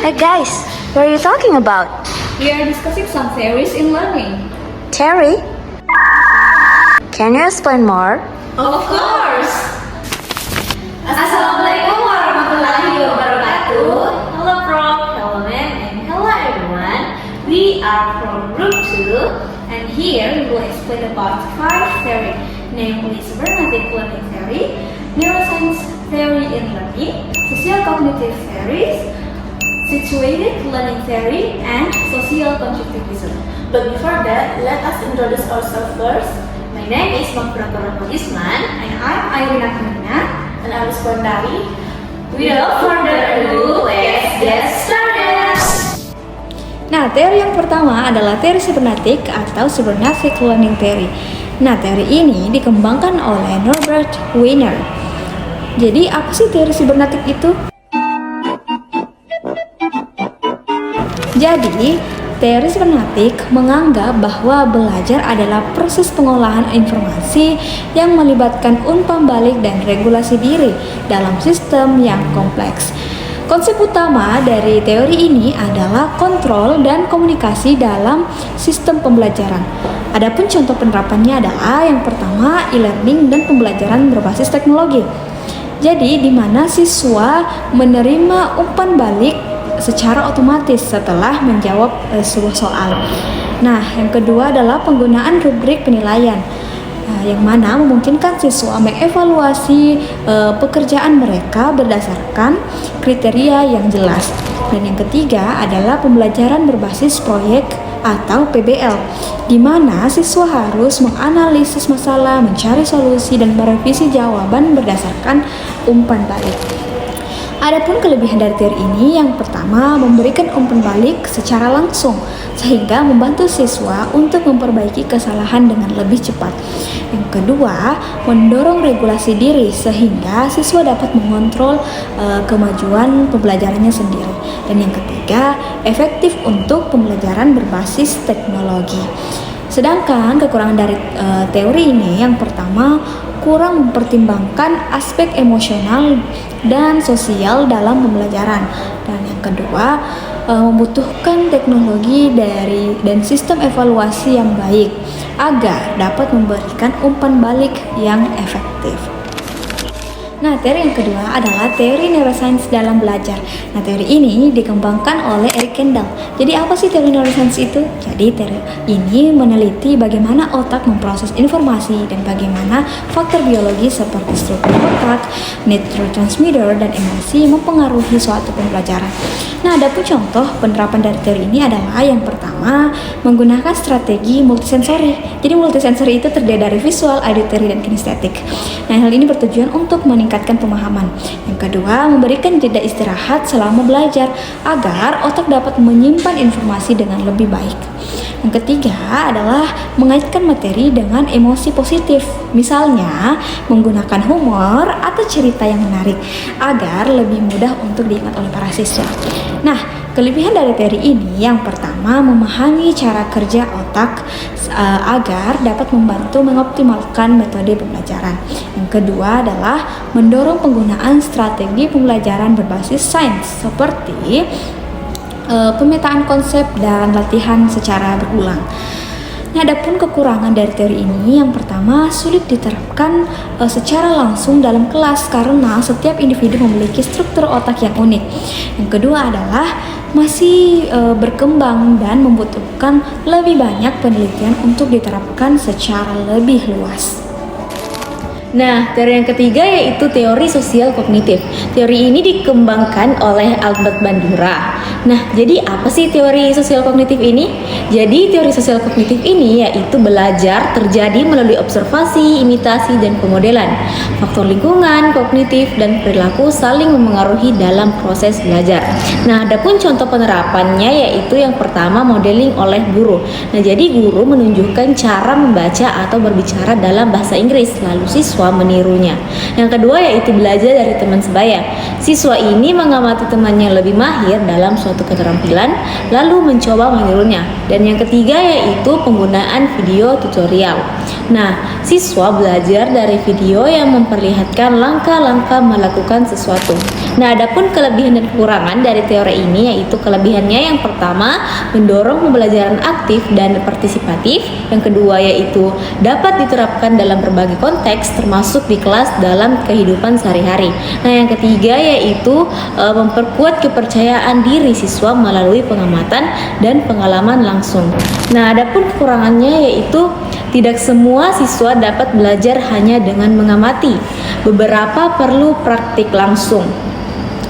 Hey guys, what are you talking about? We are discussing some theories in learning. Terry? Can you explain more? Of course! Assalamualaikum warahmatullahi wabarakatuh. Hello Prof, hello ma'am, and hello everyone. We are from Group 2, and here we will explain about 5 theories, namely cybernetic learning theory, neuroscience theory in learning, social-cognitive theories, situated learning theory, and social constructivism. But before that, let us introduce ourselves first. My name is Mahfura Isman, and I'm Irina Kamina. And I'm Spondari. Without further ado, let's get started. Nah, teori yang pertama adalah teori cybernetic atau cybernetic learning theory. Nah, teori ini dikembangkan oleh Norbert Wiener. Jadi, apa sih teori cybernetic itu? Jadi, teori cybernetic menganggap bahwa belajar adalah proses pengolahan informasi yang melibatkan umpan balik dan regulasi diri dalam sistem yang kompleks. Konsep utama dari teori ini adalah kontrol dan komunikasi dalam sistem pembelajaran. Adapun contoh penerapannya adalah yang pertama e-learning dan pembelajaran berbasis teknologi. Jadi, di mana siswa menerima umpan balik secara otomatis setelah menjawab sebuah soal. Nah, yang kedua adalah penggunaan rubrik penilaian, yang mana memungkinkan siswa mengevaluasi pekerjaan mereka berdasarkan kriteria yang jelas. Dan yang ketiga adalah pembelajaran berbasis proyek atau PBL, di mana siswa harus menganalisis masalah, mencari solusi, dan merevisi jawaban berdasarkan umpan balik. Adapun kelebihan dari teori ini, yang pertama memberikan umpan balik secara langsung sehingga membantu siswa untuk memperbaiki kesalahan dengan lebih cepat. Yang kedua, mendorong regulasi diri sehingga siswa dapat mengontrol kemajuan pembelajarannya sendiri. Dan yang ketiga, efektif untuk pembelajaran berbasis teknologi. Sedangkan kekurangan dari teori ini, yang pertama kurang mempertimbangkan aspek emosional dan sosial dalam pembelajaran, dan yang kedua membutuhkan teknologi dan sistem evaluasi yang baik agar dapat memberikan umpan balik yang efektif. Nah, teori yang kedua adalah teori neuroscience dalam belajar. Nah, teori ini dikembangkan oleh Eric Kandel. Jadi, apa sih teori neuroscience itu? Jadi, teori ini meneliti bagaimana otak memproses informasi dan bagaimana faktor biologi seperti struktur otak, neurotransmitter, dan emosi mempengaruhi suatu pembelajaran. Nah, adapun contoh penerapan dari teori ini adalah yang pertama, menggunakan strategi multisensori. Jadi, multisensori itu terdiri dari visual, auditory, dan kinestetik. Nah, hal ini bertujuan untuk meningkatkan pemahaman. Yang kedua, memberikan jeda istirahat selama belajar agar otak dapat menyimpan informasi dengan lebih baik. Yang ketiga adalah mengaitkan materi dengan emosi positif, misalnya menggunakan humor atau cerita yang menarik agar lebih mudah untuk diingat oleh para siswa. Nah, kelebihan dari teori ini, yang pertama memahami cara kerja otak agar dapat membantu mengoptimalkan metode pembelajaran. Yang kedua adalah mendorong penggunaan strategi pembelajaran berbasis sains seperti pemetaan konsep dan latihan secara berulang. Nah, adapun kekurangan dari teori ini, yang pertama sulit diterapkan secara langsung dalam kelas karena setiap individu memiliki struktur otak yang unik. Yang kedua adalah masih berkembang dan membutuhkan lebih banyak penelitian untuk diterapkan secara lebih luas. Nah, teori yang ketiga yaitu teori sosial kognitif. Teori ini dikembangkan oleh Albert Bandura. Nah, jadi apa sih teori sosial kognitif ini? Jadi, teori sosial kognitif ini yaitu belajar terjadi melalui observasi, imitasi, dan pemodelan. Faktor lingkungan, kognitif, dan perilaku saling memengaruhi dalam proses belajar. Nah, adapun contoh penerapannya yaitu yang pertama modeling oleh guru. Nah, jadi guru menunjukkan cara membaca atau berbicara dalam bahasa Inggris, lalu siswa menirunya. Yang kedua yaitu belajar dari teman sebaya. Siswa ini mengamati temannya lebih mahir dalam suatu keterampilan, lalu mencoba menirunya. Dan yang ketiga yaitu penggunaan video tutorial. Nah, siswa belajar dari video yang memperlihatkan langkah-langkah melakukan sesuatu. Nah, adapun kelebihan dan kekurangan dari teori ini yaitu kelebihannya yang pertama mendorong pembelajaran aktif dan partisipatif. Yang kedua yaitu dapat diterapkan dalam berbagai konteks termasuk di kelas dalam kehidupan sehari-hari. Nah, yang ketiga yaitu memperkuat kepercayaan diri siswa melalui pengamatan dan pengalaman langsung. Nah, adapun kekurangannya yaitu tidak semua siswa dapat belajar hanya dengan mengamati. Beberapa perlu praktik langsung.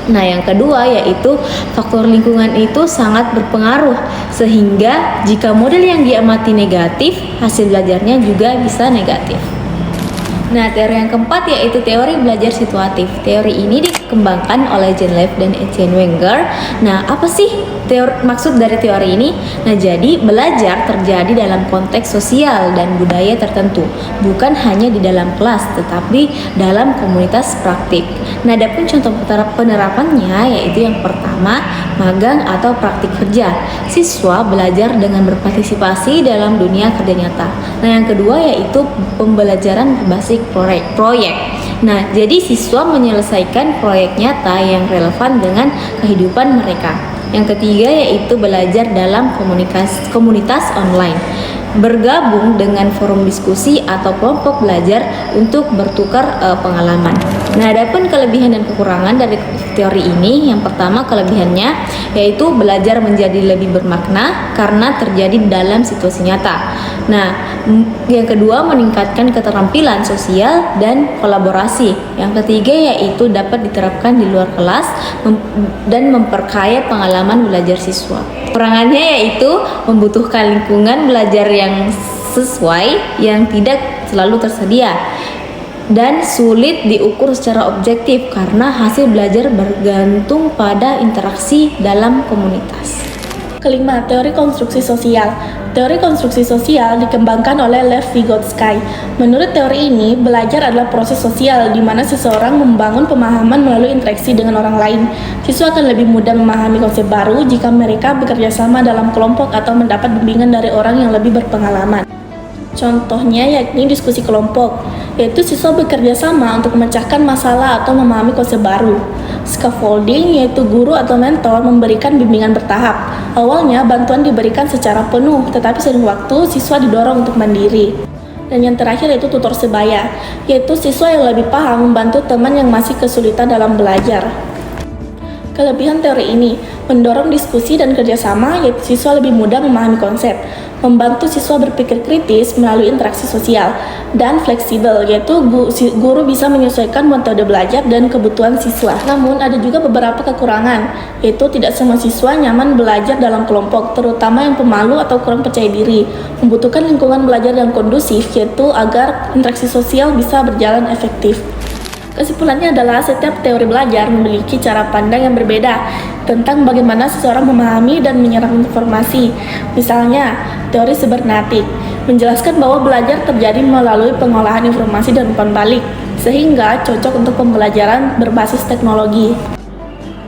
Nah, yang kedua yaitu faktor lingkungan itu sangat berpengaruh, sehingga jika model yang diamati negatif, hasil belajarnya juga bisa negatif. Nah, teori yang keempat yaitu teori belajar situatif. Teori ini dikembangkan oleh Jean Lev dan Etienne Wenger. Nah, apa sih maksud dari teori ini? Nah, jadi belajar terjadi dalam konteks sosial dan budaya tertentu, bukan hanya di dalam kelas, tetapi dalam komunitas praktik. Nah, adapun contoh penerapannya yaitu yang pertama, magang atau praktik kerja. Siswa belajar dengan berpartisipasi dalam dunia kerja nyata. Nah, yang kedua yaitu pembelajaran berbasis proyek. Nah, jadi siswa menyelesaikan proyek nyata yang relevan dengan kehidupan mereka. Yang ketiga yaitu belajar dalam komunitas online. Bergabung dengan forum diskusi atau kelompok belajar untuk bertukar pengalaman. Nah, adapun kelebihan dan kekurangan dari teori ini, yang pertama kelebihannya yaitu belajar menjadi lebih bermakna karena terjadi dalam situasi nyata. Nah, yang kedua meningkatkan keterampilan sosial dan kolaborasi. Yang ketiga yaitu dapat diterapkan di luar kelas dan memperkaya pengalaman belajar siswa. Kekurangannya yaitu membutuhkan lingkungan belajar yang sesuai yang tidak selalu tersedia dan sulit diukur secara objektif karena hasil belajar bergantung pada interaksi dalam komunitas. Kelima, teori konstruksi sosial. Teori konstruksi sosial dikembangkan oleh Lev Vygotsky. Menurut teori ini, belajar adalah proses sosial di mana seseorang membangun pemahaman melalui interaksi dengan orang lain. Siswa akan lebih mudah memahami konsep baru jika mereka bekerja sama dalam kelompok atau mendapat bimbingan dari orang yang lebih berpengalaman. Contohnya yakni diskusi kelompok, yaitu siswa bekerja sama untuk memecahkan masalah atau memahami konsep baru. Scaffolding, yaitu guru atau mentor memberikan bimbingan bertahap. Awalnya bantuan diberikan secara penuh, tetapi sering waktu siswa didorong untuk mandiri. Dan yang terakhir yaitu tutor sebaya, yaitu siswa yang lebih paham membantu teman yang masih kesulitan dalam belajar. Kelebihan teori ini mendorong diskusi dan kerjasama, yaitu siswa lebih mudah memahami konsep, membantu siswa berpikir kritis melalui interaksi sosial, dan fleksibel, yaitu guru bisa menyesuaikan metode belajar dan kebutuhan siswa. Namun ada juga beberapa kekurangan, yaitu tidak semua siswa nyaman belajar dalam kelompok, terutama yang pemalu atau kurang percaya diri, membutuhkan lingkungan belajar yang kondusif, yaitu agar interaksi sosial bisa berjalan efektif. Kesimpulannya adalah setiap teori belajar memiliki cara pandang yang berbeda tentang bagaimana seseorang memahami dan menyerap informasi. Misalnya, teori sibernetik menjelaskan bahwa belajar terjadi melalui pengolahan informasi dan umpan balik, sehingga cocok untuk pembelajaran berbasis teknologi.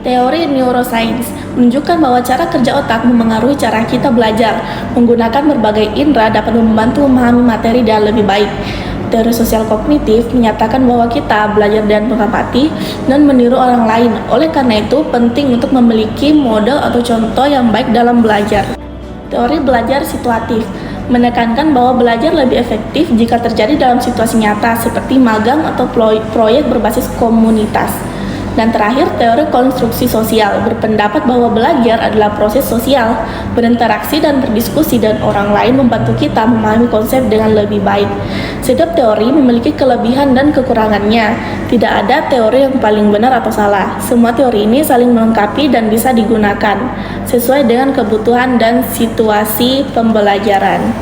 Teori neuroscience menunjukkan bahwa cara kerja otak memengaruhi cara kita belajar. Menggunakan berbagai indera dapat membantu memahami materi dengan lebih baik. Teori sosial kognitif menyatakan bahwa kita belajar dan mengamati dan meniru orang lain. Oleh karena itu, penting untuk memiliki model atau contoh yang baik dalam belajar. Teori belajar situatif menekankan bahwa belajar lebih efektif jika terjadi dalam situasi nyata seperti magang atau proyek berbasis komunitas. Dan terakhir, teori konstruksi sosial berpendapat bahwa belajar adalah proses sosial, berinteraksi dan berdiskusi dan orang lain membantu kita memahami konsep dengan lebih baik. Setiap teori memiliki kelebihan dan kekurangannya. Tidak ada teori yang paling benar atau salah. Semua teori ini saling melengkapi dan bisa digunakan sesuai dengan kebutuhan dan situasi pembelajaran.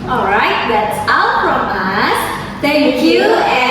Alright, that's all from us. Thank you and